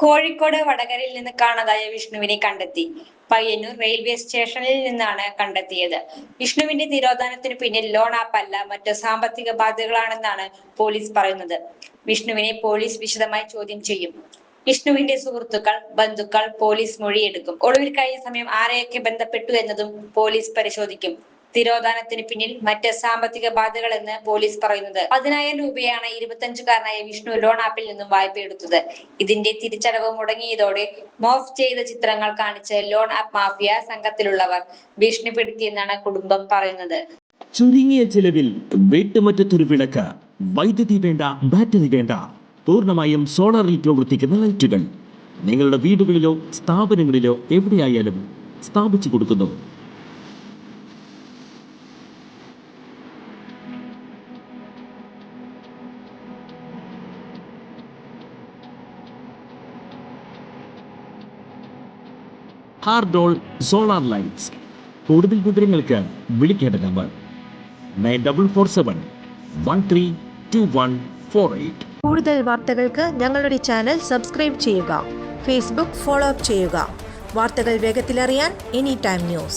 കോഴിക്കോട് വടകരയിൽ നിന്ന് കാണാതായ വിഷ്ണുവിനെ കണ്ടെത്തി. പയ്യന്നൂർ റെയിൽവേ സ്റ്റേഷനിൽ നിന്നാണ് കണ്ടെത്തിയത്. വിഷ്ണുവിന്റെ തിരോധാനത്തിന് പിന്നിൽ ലോൺ ആപ്പ് അല്ല, മറ്റ് സാമ്പത്തിക ബാധ്യതകളാണെന്നാണ് പോലീസ് പറയുന്നത്. വിഷ്ണുവിനെ പോലീസ് വിശദമായി ചോദ്യം ചെയ്യും. വിഷ്ണുവിന്റെ സുഹൃത്തുക്കൾ, ബന്ധുക്കൾ പോലീസ് മൊഴിയെടുക്കും. ഒളിവിൽ കഴിഞ്ഞ സമയം ആരെയൊക്കെ ബന്ധപ്പെട്ടു എന്നതും പോലീസ് പരിശോധിക്കും. തിരോധാനത്തിന് പിന്നിൽ മറ്റ് സാമ്പത്തിക ബാധ്യതകളെന്ന് പോലീസ് പറയുന്നത് 10,000 രൂപയാണ് 25-കാരനായ വിഷ്ണു ലോൺ ആപ്പിൽ നിന്നും വായ്പയെടുത്തത്. ഇതിന്റെ തിരിച്ചടവ് മുടങ്ങിയതോടെ മോഫ് ചെയ്ത ചിത്രങ്ങൾ കാണിച്ച് ലോൺ ആപ്പ് മാഫിയ സംഘത്തിലുള്ളവർ ഭീഷണിപ്പെടുത്തിയെന്നാണ് കുടുംബം പറയുന്നത്. ചുരുങ്ങിയ ചിലവിൽ വീട്ടുമുറ്റത്തൊരു വിളക്ക്, വൈദ്യുതി വേണ്ട, ബാറ്ററി വേണ്ട, പൂർണ്ണമായും സോളാറിൽ പ്രവർത്തിക്കുന്ന ലൈറ്റുകൾ നിങ്ങളുടെ വീടുകളിലോ സ്ഥാപനങ്ങളിലോ എവിടെയായാലും സ്ഥാപിച്ചു കൊടുക്കുന്നു. ഹാർഡോൾ സോളാർ ലൈറ്റ്സ്. കൂടുതൽ വിവരങ്ങൾക്ക് വിളിക്കേണ്ട നമ്പർ 9447132148. കൂടുതൽ വാർത്തകൾക്ക് ഞങ്ങളുടെ ചാനൽ സബ്സ്ക്രൈബ് ചെയ്യുക. ഫേസ്ബുക്ക് ഫോളോ അപ്പ് ചെയ്യുക. വാർത്തകൾ വേഗത്തിലറിയാൻ എനി ടൈം ന്യൂസ്.